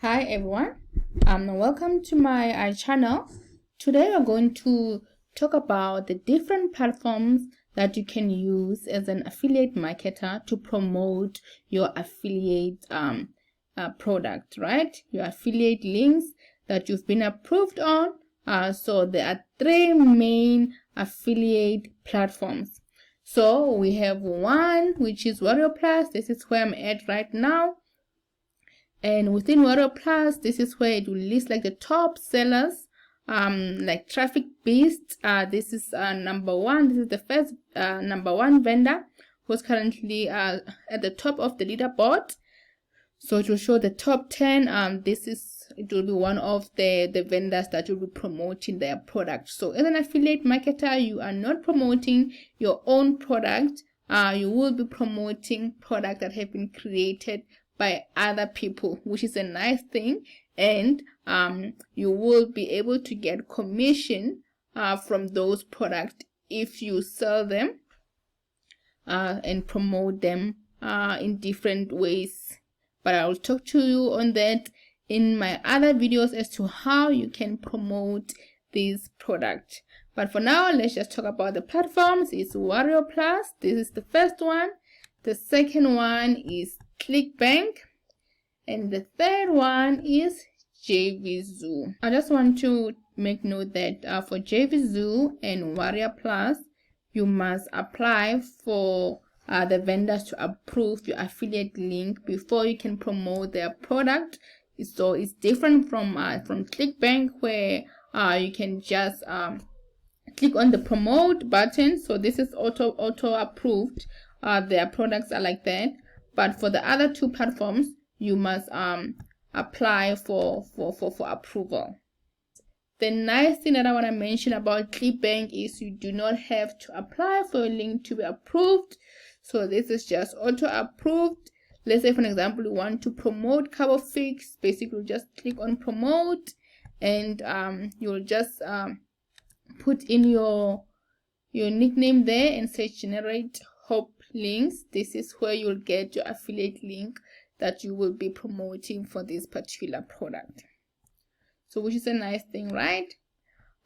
Hi everyone, welcome to my channel. Today we're going to talk about the different platforms that you can use as an affiliate marketer to promote your affiliate product, right? Your affiliate links that you've been approved on. So there are three main affiliate platforms. So we have one, which is WarriorPlus. This is where I'm at right now. And within WarriorPlus, this is where it will list like the top sellers, like Traffic Beast. This is number one. This is the first number one vendor who's currently at the top of the leaderboard. So it will show the top 10. It will be one of the vendors that will be promoting their product. So as an affiliate marketer, you are not promoting your own product. You will be promoting products that have been created by other people, which is a nice thing, and you will be able to get commission from those products if you sell them and promote them in different ways. But I will talk to you on that in my other videos as to how you can promote these products. But for now, let's just talk about the platforms. It's WarriorPlus. This is the first one. The second one is ClickBank, and the third one is JVZoo. I just want to make note that for JVZoo and WarriorPlus, you must apply for the vendors to approve your affiliate link before you can promote their product. So it's different from ClickBank, where you can just click on the promote button. So this is auto approved. Their products are like that. But for the other two platforms, you must apply for approval. The nice thing that I want to mention about ClickBank is you do not have to apply for a link to be approved. So this is just auto approved. Let's say, for an example, you want to promote Cabo Fix. Basically, just click on promote, and you'll just put in your nickname there and say generate hope links. This is where you'll get your affiliate link that you will be promoting for this particular product. So which is a nice thing, right?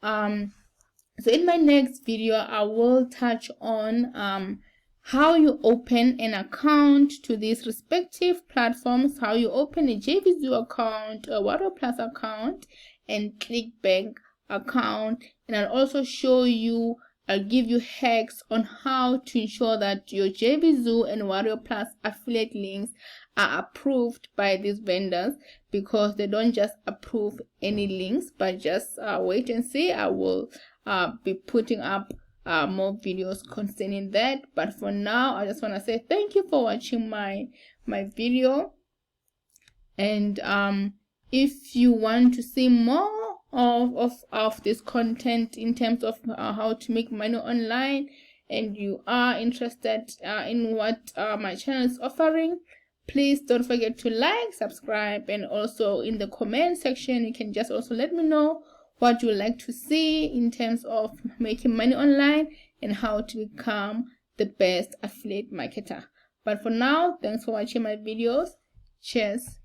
So in my next video, I will touch on how you open an account to these respective platforms, how you open a JVZoo account, a WarriorPlus account, and ClickBank account. And I'll also show you, I'll give you hacks on how to ensure that your JVZoo and WarriorPlus affiliate links are approved by these vendors, because they don't just approve any links. But just wait and see. I will be putting up more videos concerning that. But for now, I just want to say thank you for watching my video. And if you want to see more of this content in terms of how to make money online, and you are interested in what my channel is offering, please don't forget to like, subscribe, and also in the comment section you can just also let me know what you would like to see in terms of making money online and how to become the best affiliate marketer. But for now, thanks for watching my videos. Cheers.